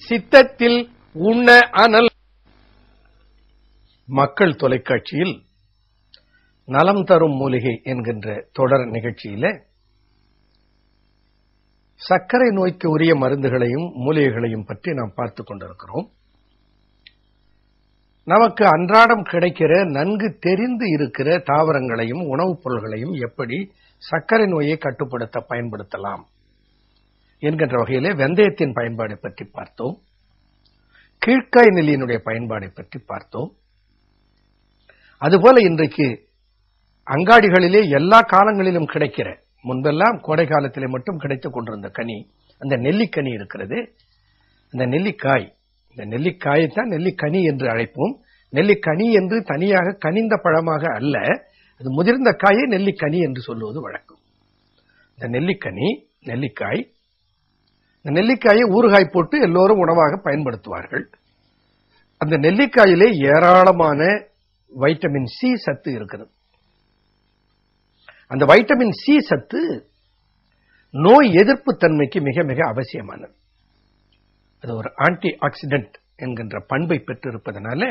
சித்தத்தில் உண்ண அனல். மக்கள் தொலைக்காட்சியில் நலம் தரும் மூலிகை என்கின்ற தொடர் நிகழ்ச்சியில சர்க்கரை நோய்க்கு உரிய மருந்துகளையும் மூலிகைகளையும் பற்றி நாம் பார்த்துக் கொண்டிருக்கிறோம். நமக்கு அன்றாடம் கிடைக்கிற நன்கு தெரிந்து இருக்கிற தாவரங்களையும் உணவுப் பொருள்களையும் எப்படி சர்க்கரை நோயை கட்டுப்படுத்த பயன்படுத்தலாம் என்கின்ற வகையிலே வெந்தயத்தின் பயன்பாடை பற்றி பார்த்தோம். கீழ்க்காய் நெல்லியினுடைய பயன்பாடை பற்றி பார்த்தோம். அதுபோல இன்றைக்கு அங்காடிகளிலே எல்லா காலங்களிலும் கிடைக்கிற, முன்பெல்லாம் கோடை காலத்திலே மட்டும் கிடைத்துக் கொண்டிருந்த கனி, அந்த நெல்லிக்கனி இருக்கிறது. அந்த நெல்லிக்காய், இந்த நெல்லிக்காயைத்தான் நெல்லிக்கனி என்று அழைப்போம். நெல்லிக்கனி என்று தனியாக கனிந்த பழமாக அல்ல, அது முதிர்ந்த காயை நெல்லிக்கனி என்று சொல்லுவது வழக்கம். இந்த நெல்லிக்கனி, நெல்லிக்காய், இந்த நெல்லிக்காயை ஊறுகாய் போட்டு எல்லோரும் உணவாக பயன்படுத்துவார்கள். அந்த நெல்லிக்காயிலே ஏராளமான வைட்டமின் சி சத்து இருக்கிறது. அந்த வைட்டமின் சி சத்து நோய் எதிர்ப்பு தன்மைக்கு மிக மிக அவசியமானது. அது ஒரு ஆன்டி ஆக்சிடென்ட் என்கின்ற பண்பை பெற்றிருப்பதனால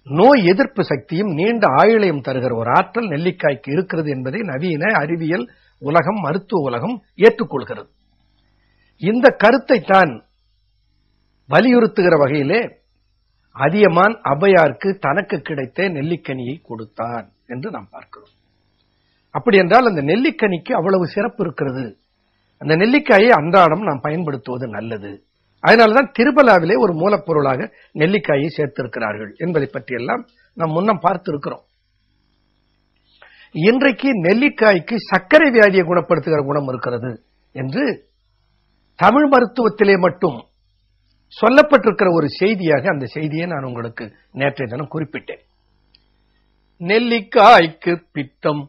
நோய் எதிர்ப்பு சக்தியும் நீண்ட ஆயுளையும் தருகிற ஒரு ஆற்றல் நெல்லிக்காய்க்கு இருக்கிறது என்பதை நவீன அறிவியல் உலகம், மருத்துவ உலகம் ஏற்றுக்கொள்கிறது. இந்த கருத்தை தான் வலியுறுத்துகிற வகையிலே அதியமான் ஔவையாருக்கு தனக்கு கிடைத்த நெல்லிக்கனியை கொடுத்தான் என்று நாம் பார்க்கிறோம். அப்படி என்றால் அந்த நெல்லிக்கனிக்கு அவ்வளவு சிறப்பு இருக்கிறது. அந்த நெல்லிக்காயை அன்றாடம் நாம் பயன்படுத்துவது நல்லது. அதனால்தான் திருபலாவிலே ஒரு மூலப்பொருளாக நெல்லிக்காயை சேர்த்திருக்கிறார்கள் என்பதை பற்றியெல்லாம் நாம் முன்னம் பார்த்திருக்கிறோம். இன்றைக்கு நெல்லிக்காய்க்கு சர்க்கரை வியாதியை குணப்படுத்துகிற குணம் இருக்கிறது என்று தமிழ் மருத்துவத்திலே மட்டும் சொல்லப்பட்டிருக்கிற ஒரு செய்தியாக அந்த செய்தியை நான் உங்களுக்கு நேற்றைய தினம் குறிப்பிட்டேன். நெல்லிக்காய்க்கு பித்தம்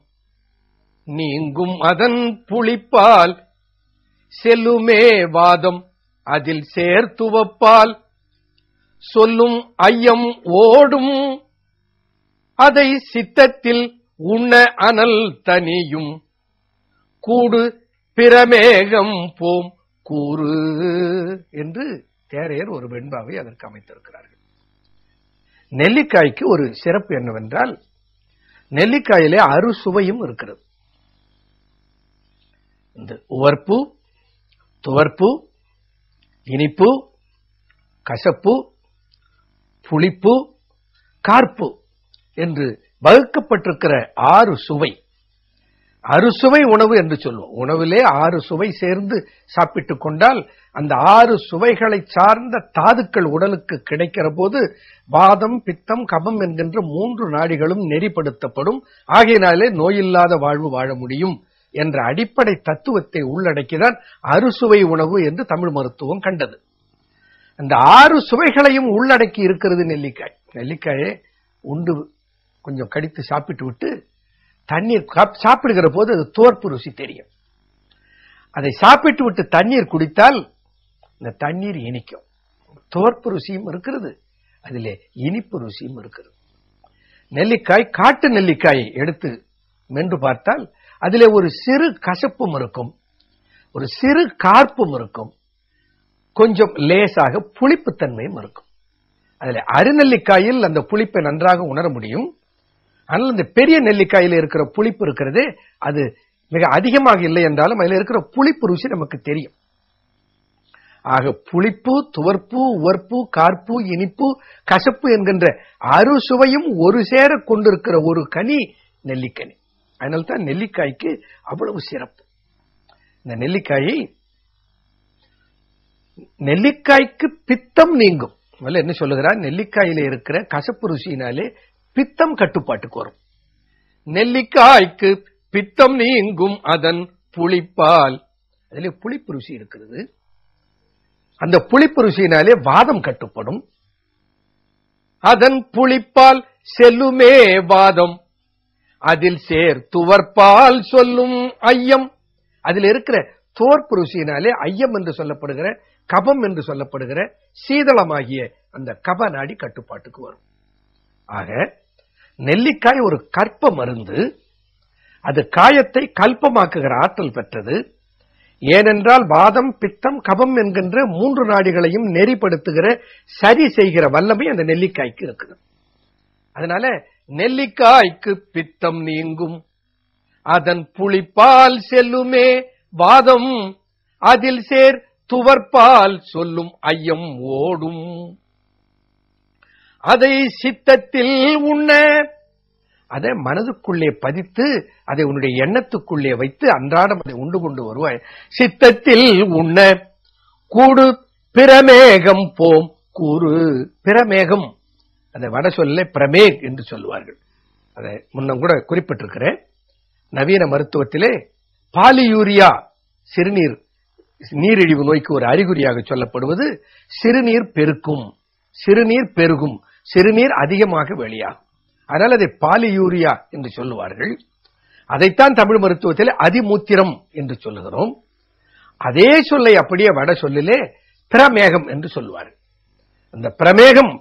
நீங்கும் அதன் புளிப்பால், செல்லுமே வாதம் அதில் சேர்த்துவப்பால், சொல்லும் ஐயம் ஓடும் அதை சித்தத்தில் உண்ண அனல் தனியும், கூடு பிரமேகம் போம் கூறு என்று தேரையர் ஒரு வெண்பாவை அதற்கு அமைத்திருக்கிறார்கள். நெல்லிக்காய்க்கு ஒரு சிறப்பு என்னவென்றால், நெல்லிக்காயிலே அறுசுவையும் இருக்கிறது. இந்த உவர்ப்பு, துவர்ப்பு, இனிப்பு, கசப்பு, புளிப்பு, கார்ப்பு என்று வகுக்கப்பட்டிருக்கிற 6 சுவை, அறுசுவை உணவு என்று சொல்லுவோம். உணவிலே 6 சுவை சேர்ந்து சாப்பிட்டுக் கொண்டால் அந்த 6 சுவைகளை சார்ந்த தாதுக்கள் உடலுக்கு கிடைக்கிற போது வாதம், பித்தம், கபம் என்கின்ற 3 நாடிகளும் நெறிப்படுத்தப்படும். ஆகையினாலே நோயில்லாத வாழ்வு வாழ முடியும் என்ற அடிப்படை தத்துவத்தை உள்ளடக்கிதான் அறுசுவை உணவு என்று தமிழ் மருத்துவம் கண்டது. அந்த 6 சுவைகளையும் உள்ளடக்கி இருக்கிறது நெல்லிக்காய். நெல்லிக்காயை உண்டு கொஞ்சம் கடித்து சாப்பிட்டு விட்டு தண்ணீர் சாப்பிடுகிற போது அது தோற்பு ருசி தெரியும். அதை சாப்பிட்டு விட்டு தண்ணீர் குடித்தால் இந்த தண்ணீர் இனிக்கும். தோற்பு ருசியும் இருக்கிறது, அதிலே இனிப்பு ருசியும் இருக்கிறது. நெல்லிக்காய், காட்டு நெல்லிக்காயை எடுத்து மென்று பார்த்தால் அதிலே ஒரு சிறு கசப்பும் இருக்கும், ஒரு சிறு கார்ப்பும் இருக்கும், கொஞ்சம் லேசாக புளிப்புத்தன்மையும் இருக்கும். அதில் அருநெல்லிக்காயில் அந்த புளிப்பை நன்றாக உணர முடியும். ஆனால் இந்த பெரிய நெல்லிக்காயில் இருக்கிற புளிப்பு இருக்கிறது, அது மிக அதிகமாக இல்லை என்றாலும் அதில் இருக்கிற புளிப்பு ருசி நமக்கு தெரியும். ஆக புளிப்பு, துவர்ப்பு, உவர்ப்பு, கார்ப்பு, இனிப்பு, கசப்பு என்கின்ற அறுசுவையும் ஒரு சேர கொண்டிருக்கிற ஒரு கனி நெல்லிக்கனி. அதனால்தான் நெல்லிக்காய்க்கு அவ்வளவு சிறப்பு. இந்த நெல்லிக்காய்க்கு பித்தம் நீங்கும். என்ன சொல்லுகிறார், நெல்லிக்காயில இருக்கிற கசப்பு ருசியினாலே பித்தம் கட்டுப்பாட்டுக்கு வரும். நெல்லிக்காய்க்கு பித்தம் நீங்கும் அதன் புளிப்பால், அதிலே புளிப்பு ருசி இருக்கிறது. அந்த புளிப்பு ருசியினாலே வாதம் கட்டுப்படும். அதன் புளிப்பால் செல்லுமே வாதம் அதில் சேர் துவர்ப்பால் சொல்லும் ஐயம், அதில் இருக்கிற தோற்பு ருசியினாலே ஐயம் என்று சொல்லப்படுகிற, கபம் என்று சொல்லப்படுகிற சீதளமாகிய அந்த கப நாடி கட்டுப்பாட்டுக்கு வரும். ஆக நெல்லிக்காய் ஒரு கற்ப மருந்து. அது காயத்தை கல்பமாக்குகிற ஆற்றல் பெற்றது. ஏனென்றால் வாதம், பித்தம், கபம் என்கின்ற 3 நாடிகளையும் நெறிப்படுத்துகிற சரி செய்கிற வல்லமை அந்த நெல்லிக்காய்க்கு இருக்குது. அதனால நெல்லிக்காய்க்கு பித்தம் நீங்கும், அதன் புளிப்பால் செல்லுமே வாதம், அதில் சேர் துவர்ப்பால் சொல்லும் ஐயம் ஓடும். அதை சித்தத்தில் உண்ண, அதை மனதுக்குள்ளே பதித்து அதை உன்னுடைய எண்ணத்துக்குள்ளே வைத்து அன்றாடம் அதை உண்டு கொண்டு வருவாய். சித்தத்தில் உண்ண கூடு பிரமேகம் போம் கூறு. பிரமேகம் அந்த வட சொல்ல பிரமேக் என்று சொல்லுவார்கள். அதை முன்னம் கூட குறிப்பிட்டிருக்கிறேன். நவீன மருத்துவத்திலே பாலியூரியா சிறுநீர் நீரிழிவு நோய்க்கு ஒரு அறிகுறியாக சொல்லப்படுவது சிறுநீர் பெருக்கும், சிறுநீர் பெருகும், சிறுநீர் அதிகமாக வெளியாகும். அதனால் அதை பாலியூரியா என்று சொல்லுவார்கள். அதைத்தான் தமிழ் மருத்துவத்தில் அதிமூத்திரம் என்று சொல்லுகிறோம். அதே சொல்லை அப்படியே வட சொல்லிலே பிரமேகம் என்று சொல்லுவார்கள். அந்த பிரமேகம்